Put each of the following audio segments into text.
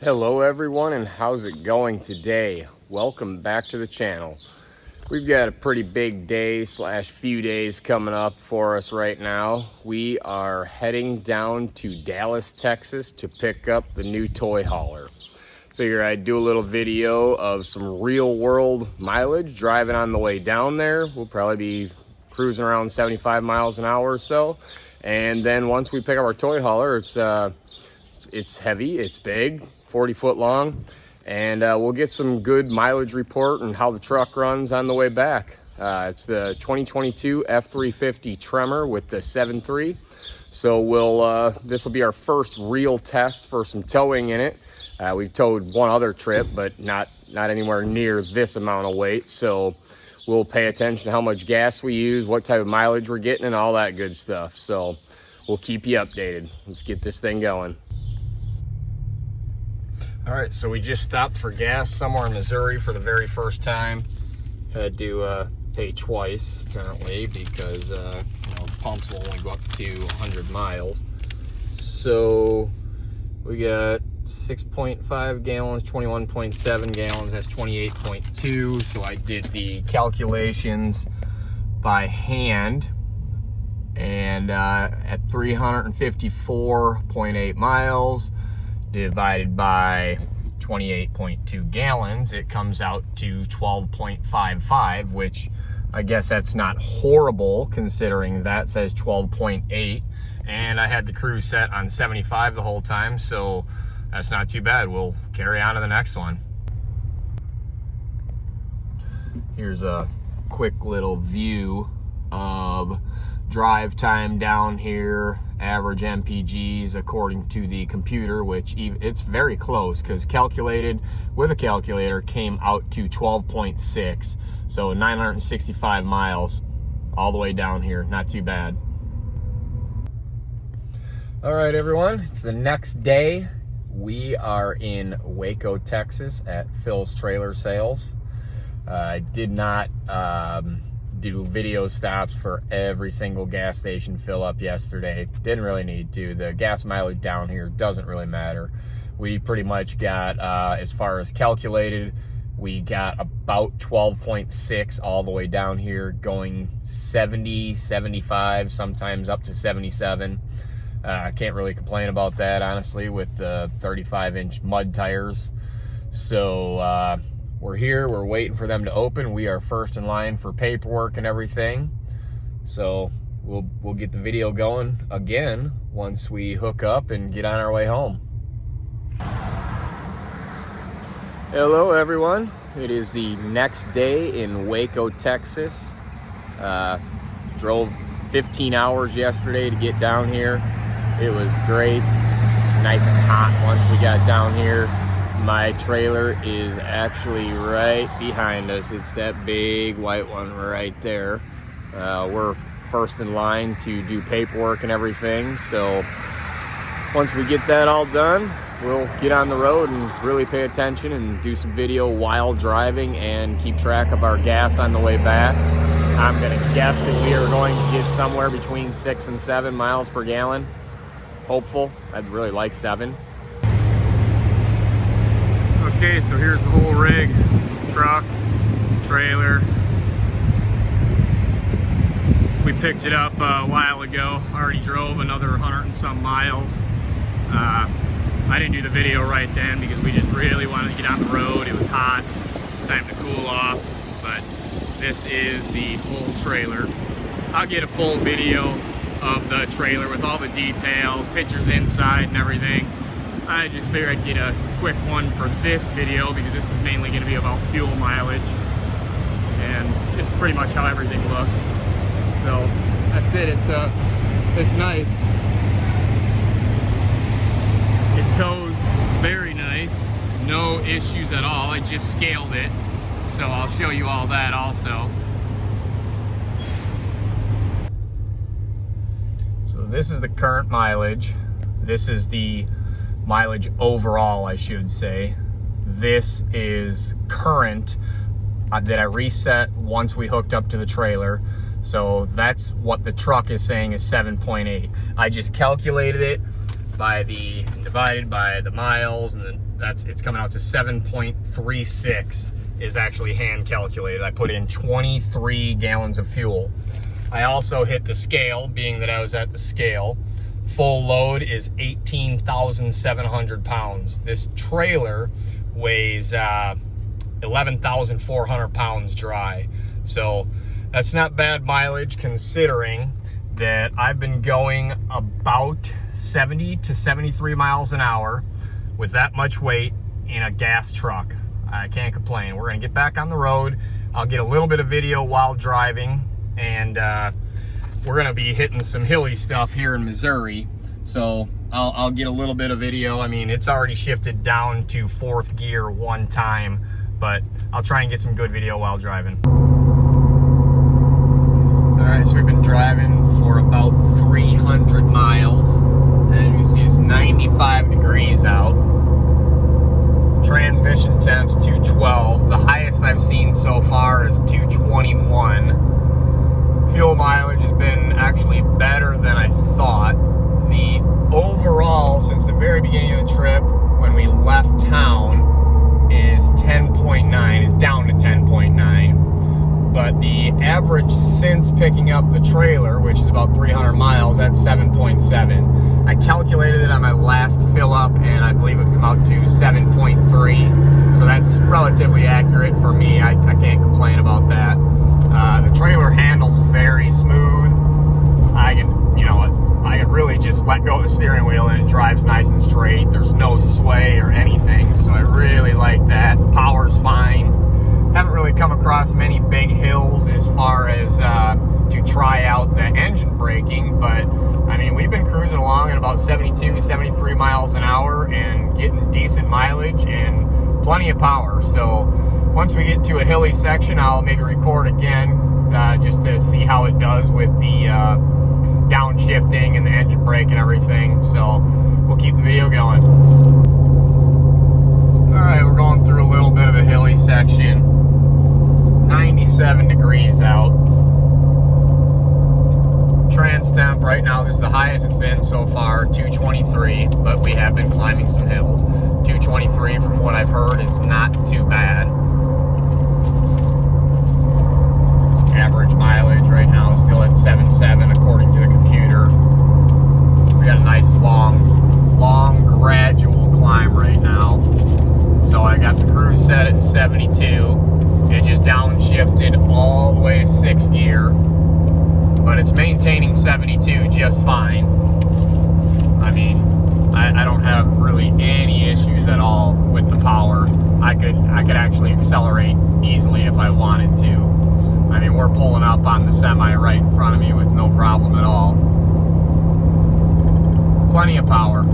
Hello everyone, and how's it going today? Welcome back to the channel. We've got a pretty big day slash few days coming up for us right now. We are heading down to Dallas, Texas to pick up the new toy hauler. Figure I'd do a little video of some real world mileage driving on the way down there. We'll probably be cruising around 75 miles an hour or so. And then once we pick up our toy hauler, it's heavy, it's big, 40-foot long, and we'll get some good mileage report and how the truck runs on the way back. It's the 2022 F350 Tremor with the 7.3. So this will be our first real test for some towing in it. We've towed one other trip, but not anywhere near this amount of weight. So we'll pay attention to how much gas we use, what type of mileage we're getting, and all that good stuff. So we'll keep you updated. Let's get this thing going. All right, so we just stopped for gas somewhere in Missouri for the very first time. Had to pay twice apparently because pumps will only go up to 100 miles. So we got 6.5 gallons, 21.7 gallons, that's 28.2. So I did the calculations by hand, and at 354.8 miles divided by 28.2 gallons, it comes out to 12.55, which I guess that's not horrible considering that says 12.8, and I had the cruise set on 75 the whole time, so that's not too bad. We'll carry on to the next one. Here's a quick little view of drive time down here, average MPGs according to the computer, which it's very close because calculated with a calculator came out to 12.6. So 965 miles all the way down here. Not too bad. All right, everyone, it's the next day. We are in Waco, Texas at Phil's Trailer Sales. I did not do video stops for every single gas station fill up yesterday. Didn't really need to. The gas mileage down here doesn't really matter. We pretty much got, as far as calculated, we got about 12.6 all the way down here, going 70, 75, sometimes up to 77. I can't really complain about that, honestly, with the 35-inch mud tires. So we're here, we're waiting for them to open. We are first in line for paperwork and everything. So we'll get the video going again once we hook up and get on our way home. Hello everyone. It is the next day in Waco, Texas. Drove 15 hours yesterday to get down here. It was great. Nice and hot once we got down here. My trailer is actually right behind us. It's that big white one right there. We're first in line to do paperwork and everything. So once we get that all done, we'll get on the road and really pay attention and do some video while driving and keep track of our gas on the way back. I'm gonna guess that we are going to get somewhere between 6 and 7 miles per gallon. Hopeful. I'd really like 7. Okay, so here's the whole rig, truck, trailer. We picked it up a while ago, already drove another 100 and some miles. I didn't do the video right then because we just really wanted to get on the road. It was hot, time to cool off, but this is the full trailer. I'll get a full video of the trailer with all the details, pictures inside and everything. I just figured I'd get a quick one for this video because this is mainly going to be about fuel mileage and just pretty much how everything looks. So that's it. It's nice. It tows very nice, no issues at all. I just scaled it, so I'll show you all that also. So this is the current mileage. This is the mileage overall, I should say. This is current that I reset once we hooked up to the trailer. So that's what the truck is saying is 7.8. I just calculated it divided by the miles, and then it's coming out to 7.36 is actually hand calculated. I put in 23 gallons of fuel. I also hit the scale, being that I was at the scale. Full load is 18,700 pounds. This trailer weighs 11,400 pounds dry. So that's not bad mileage, considering that I've been going about 70 to 73 miles an hour with that much weight in a gas truck. I can't complain. We're gonna get back on the road. I'll get a little bit of video while driving, and we're gonna be hitting some hilly stuff here in Missouri. So I'll get a little bit of video. I mean, it's already shifted down to 4th gear one time, but I'll try and get some good video while driving. All right, so we've been driving for about 300 miles. As you can see, it's 95 degrees out. Transmission temps 212. The highest I've seen so far is 221. Fuel mileage has been actually better than I thought. The overall, since the very beginning of the trip, when we left town, is 10.9, is down to 10.9. But the average since picking up the trailer, which is about 300 miles, that's 7.7. I calculated it on my last fill up, and I believe it would come out to 7.3. So that's relatively accurate for me. I can't complain about that. The trailer handles very smooth. I can really just let go of the steering wheel and it drives nice and straight. There's no sway or anything, so I really like that. Power's fine. Haven't really come across many big hills as far as to try out the engine braking, but I mean, we've been cruising along at about 72, 73 miles an hour and getting decent mileage and plenty of power. So once we get to a hilly section, I'll maybe record again just to see how it does with the downshifting and the engine brake and everything. So we'll keep the video going. All right, we're going through a little bit of a hilly section. It's 97 degrees out. Trans temp right now, this is the highest it's been so far, 223, but we have been climbing some hills. 223, from what I've heard, is not too bad. Average mileage right now is still at 7.7 according to the computer. We got a nice long gradual climb right now. So I got the cruise set at 72. It just downshifted all the way to 6th gear, but it's maintaining 72 just fine. I mean, I don't have really any issues at all with the power. I could actually accelerate easily if I wanted to. I mean, we're pulling up on the semi right in front of me with no problem at all. Plenty of power.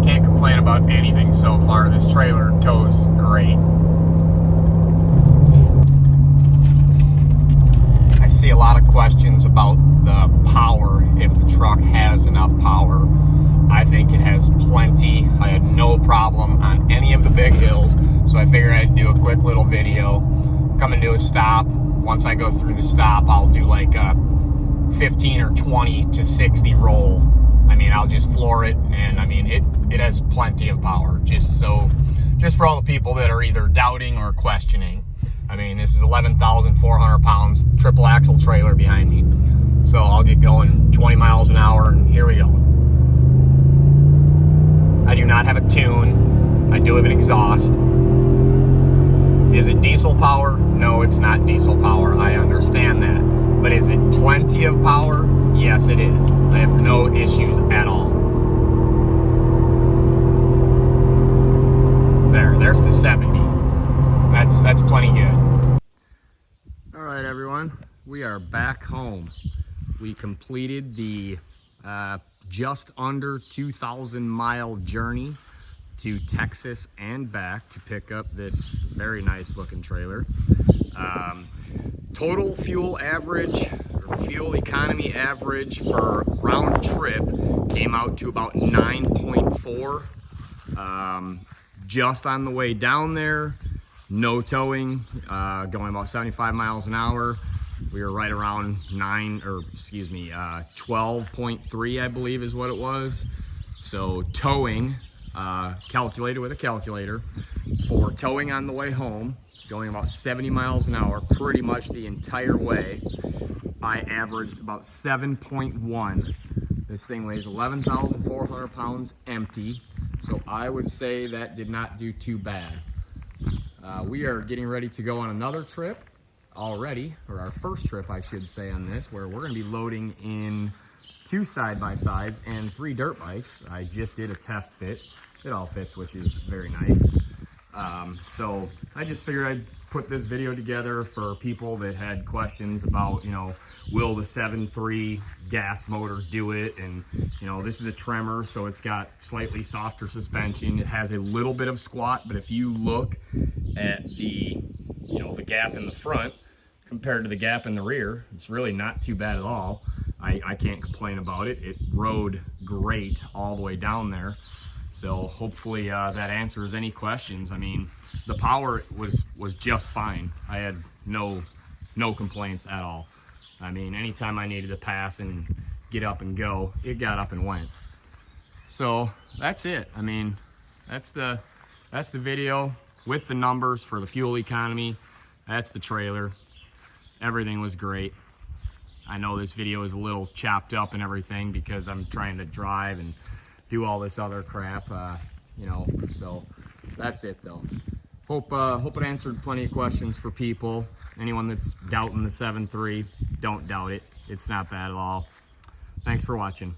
Can't complain about anything so far. This trailer tows great. I see a lot of questions about the power, if the truck has enough power. I think it has plenty. I had no problem on any of the big hills, so I figured I'd do a quick little video. Coming to a stop. Once I go through the stop, I'll do like a 15 or 20 to 60 roll. I mean, I'll just floor it, and I mean, it has plenty of power. Just for all the people that are either doubting or questioning. I mean, this is 11,400 pounds, triple axle trailer behind me. So I'll get going 20 miles an hour, and here we go. I do not have a tune. I do have an exhaust. Is it diesel power? No, it's not diesel power. I understand that. But is it plenty of power? Yes, it is. I have no issues at all. There's the 70. That's plenty good. All right, everyone. We are back home. We completed the just under 2,000 mile journey to Texas and back to pick up this very nice looking trailer. Total fuel average, or fuel economy average for round trip came out to about 9.4. Just on the way down there, no towing, going about 75 miles an hour. We were right around 12.3, I believe is what it was. So towing, calculated with a calculator, for towing on the way home, going about 70 miles an hour pretty much the entire way, I averaged about 7.1. This thing weighs 11,400 pounds empty, so I would say that did not do too bad. We are getting ready to go on another trip already, or our first trip I should say on this, where we're going to be loading in 2 side-by-sides and 3 dirt bikes. I just did a test fit. It all fits, which is very nice. So I just figured I'd put this video together for people that had questions about, you know, will the 7.3 gas motor do it? And, you know, this is a Tremor, so it's got slightly softer suspension. It has a little bit of squat, but if you look at the, you know, the gap in the front compared to the gap in the rear, it's really not too bad at all. I can't complain about it. It rode great all the way down there. So hopefully that answers any questions. I mean, the power was just fine. I had no complaints at all. I mean, anytime I needed to pass and get up and go, it got up and went. So that's it. I mean, that's the video with the numbers for the fuel economy. That's the trailer. Everything was great. I know this video is a little chopped up and everything because I'm trying to drive and do all this other crap, you know, so that's it though. Hope it answered plenty of questions for people. Anyone that's doubting the 7.3, don't doubt it. It's not bad at all. Thanks for watching.